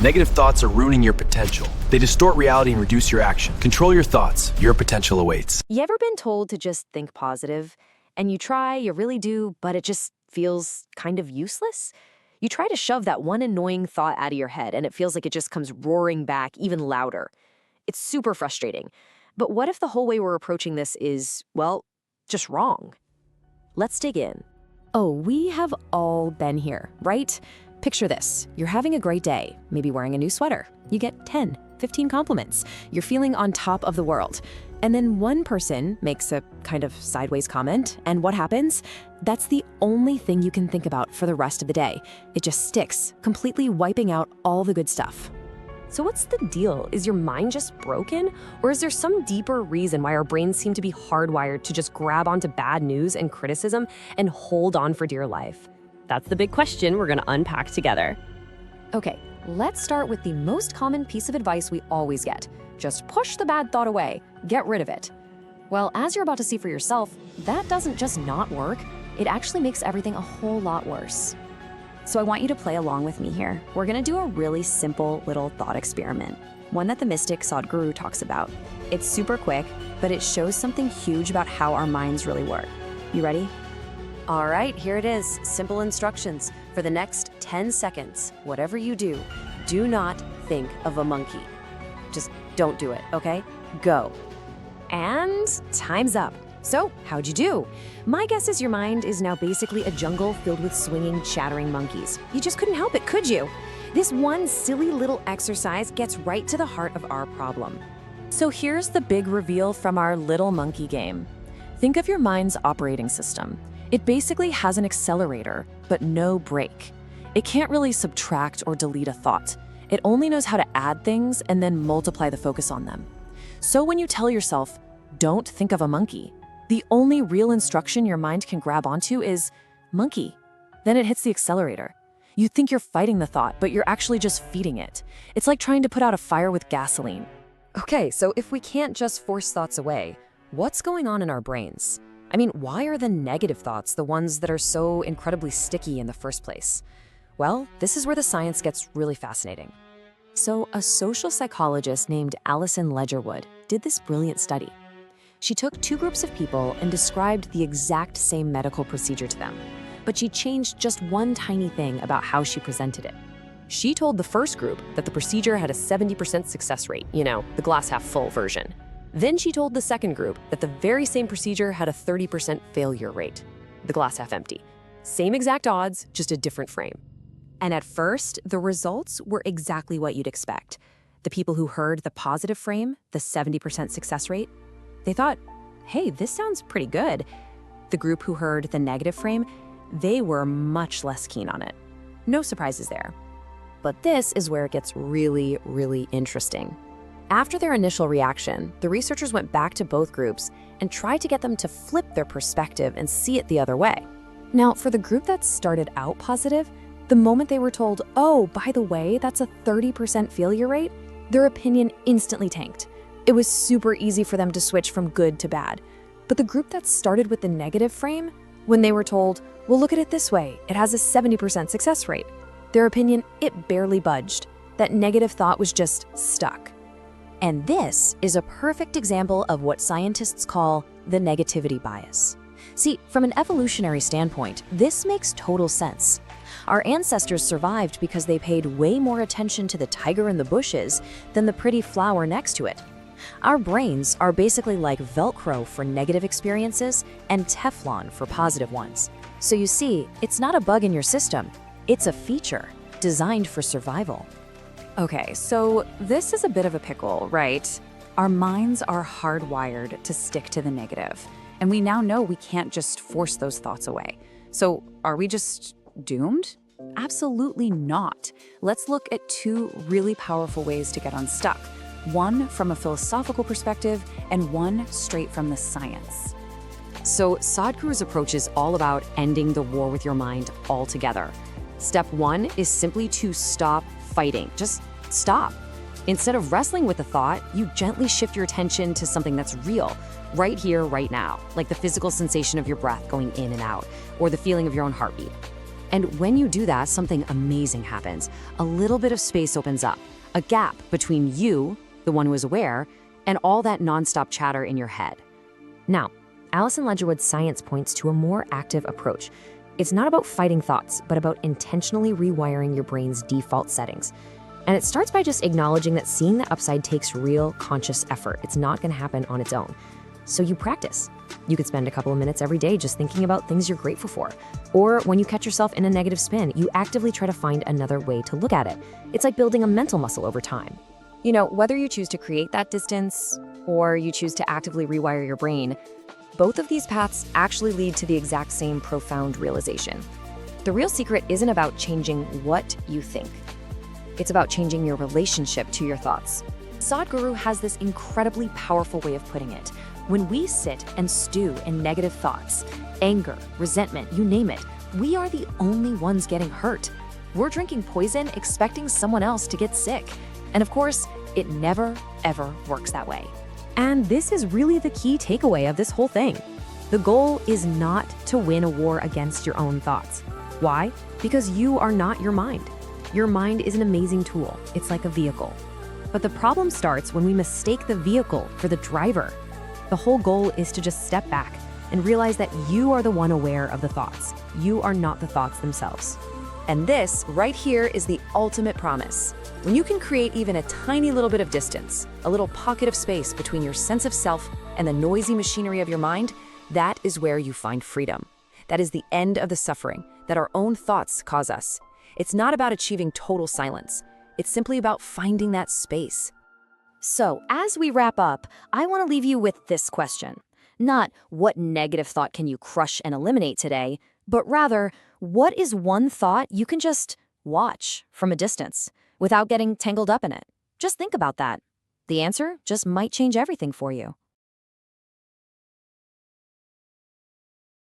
Negative thoughts are ruining your potential. They distort reality and reduce your action. Control your thoughts. Your potential awaits. You ever been told to just think positive? And you try, you really do, but it just feels kind of useless? You try to shove that one annoying thought out of your head, and it feels like it just comes roaring back even louder. It's super frustrating. But what if the whole way we're approaching this is, well, just wrong? Let's dig in. Oh, we have all been here, right? Picture this. You're having a great day, maybe wearing a new sweater. You get 10, 15 compliments. You're feeling on top of the world. And then one person makes a kind of sideways comment, and what happens? That's the only thing you can think about for the rest of the day. It just sticks, completely wiping out all the good stuff. So what's the deal? Is your mind just broken? Or is there some deeper reason why our brains seem to be hardwired to just grab onto bad news and criticism and hold on for dear life? That's the big question we're gonna unpack together. Okay, let's start with the most common piece of advice we always get. Just push the bad thought away, get rid of it. Well, as you're about to see for yourself, that doesn't just not work, it actually makes everything a whole lot worse. So I want you to play along with me here. We're gonna do a really simple little thought experiment, one that the mystic Sadhguru talks about. It's super quick, but it shows something huge about how our minds really work. You ready? All right, here it is. Simple instructions. For the next 10 seconds, whatever you do, do not think of a monkey. Just don't do it, okay? Go. And time's up. So, how'd you do? My guess is your mind is now basically a jungle filled with swinging, chattering monkeys. You just couldn't help it, could you? This one silly little exercise gets right to the heart of our problem. So here's the big reveal from our little monkey game. Think of your mind's operating system. It basically has an accelerator, but no brake. It can't really subtract or delete a thought. It only knows how to add things and then multiply the focus on them. So when you tell yourself, don't think of a monkey, the only real instruction your mind can grab onto is monkey. Then it hits the accelerator. You think you're fighting the thought, but you're actually just feeding it. It's like trying to put out a fire with gasoline. Okay, so if we can't just force thoughts away, what's going on in our brains? I mean, why are the negative thoughts the ones that are so incredibly sticky in the first place? Well, this is where the science gets really fascinating. So a social psychologist named Alison Ledgerwood did this brilliant study. She took two groups of people and described the exact same medical procedure to them, but she changed just one tiny thing about how she presented it. She told the first group that the procedure had a 70% success rate, the glass half full version. Then she told the second group that the very same procedure had a 30% failure rate, the glass half empty. Same exact odds, just a different frame. And at first, the results were exactly what you'd expect. The people who heard the positive frame, the 70% success rate, they thought, hey, this sounds pretty good. The group who heard the negative frame, they were much less keen on it. No surprises there. But this is where it gets really, really interesting. After their initial reaction, the researchers went back to both groups and tried to get them to flip their perspective and see it the other way. Now, for the group that started out positive, the moment they were told, oh, by the way, that's a 30% failure rate, their opinion instantly tanked. It was super easy for them to switch from good to bad. But the group that started with the negative frame, when they were told, well, look at it this way, it has a 70% success rate, their opinion, it barely budged. That negative thought was just stuck. And this is a perfect example of what scientists call the negativity bias. See, from an evolutionary standpoint, this makes total sense. Our ancestors survived because they paid way more attention to the tiger in the bushes than the pretty flower next to it. Our brains are basically like Velcro for negative experiences and Teflon for positive ones. So you see, it's not a bug in your system, it's a feature designed for survival. Okay, so this is a bit of a pickle, right? Our minds are hardwired to stick to the negative, and we now know we can't just force those thoughts away. So are we just doomed? Absolutely not. Let's look at two really powerful ways to get unstuck. One from a philosophical perspective and one straight from the science. So Sadhguru's approach is all about ending the war with your mind altogether. Step one is simply to stop fighting. Just stop. Instead of wrestling with the thought, you gently shift your attention to something that's real, right here, right now, like the physical sensation of your breath going in and out, or the feeling of your own heartbeat. And when you do that, something amazing happens. A little bit of space opens up, a gap between you, the one who is aware, and all that nonstop chatter in your head. Now, Allison Ledgerwood's science points to a more active approach. It's not about fighting thoughts, but about intentionally rewiring your brain's default settings. And it starts by just acknowledging that seeing the upside takes real conscious effort. It's not going to happen on its own. So you practice. You could spend a couple of minutes every day just thinking about things you're grateful for. Or when you catch yourself in a negative spin, you actively try to find another way to look at it. It's like building a mental muscle over time. You know, whether you choose to create that distance or you choose to actively rewire your brain, both of these paths actually lead to the exact same profound realization. The real secret isn't about changing what you think. It's about changing your relationship to your thoughts. Sadhguru has this incredibly powerful way of putting it. When we sit and stew in negative thoughts, anger, resentment, you name it, we are the only ones getting hurt. We're drinking poison, expecting someone else to get sick. And of course, it never, ever works that way. And this is really the key takeaway of this whole thing. The goal is not to win a war against your own thoughts. Why? Because you are not your mind. Your mind is an amazing tool. It's like a vehicle. But the problem starts when we mistake the vehicle for the driver. The whole goal is to just step back and realize that you are the one aware of the thoughts. You are not the thoughts themselves. And this right here is the ultimate promise. When you can create even a tiny little bit of distance, a little pocket of space between your sense of self and the noisy machinery of your mind, that is where you find freedom. That is the end of the suffering that our own thoughts cause us. It's not about achieving total silence. It's simply about finding that space. So, as we wrap up, I want to leave you with this question. Not what negative thought can you crush and eliminate today, but rather, what is one thought you can just watch from a distance without getting tangled up in it? Just think about that. The answer just might change everything for you.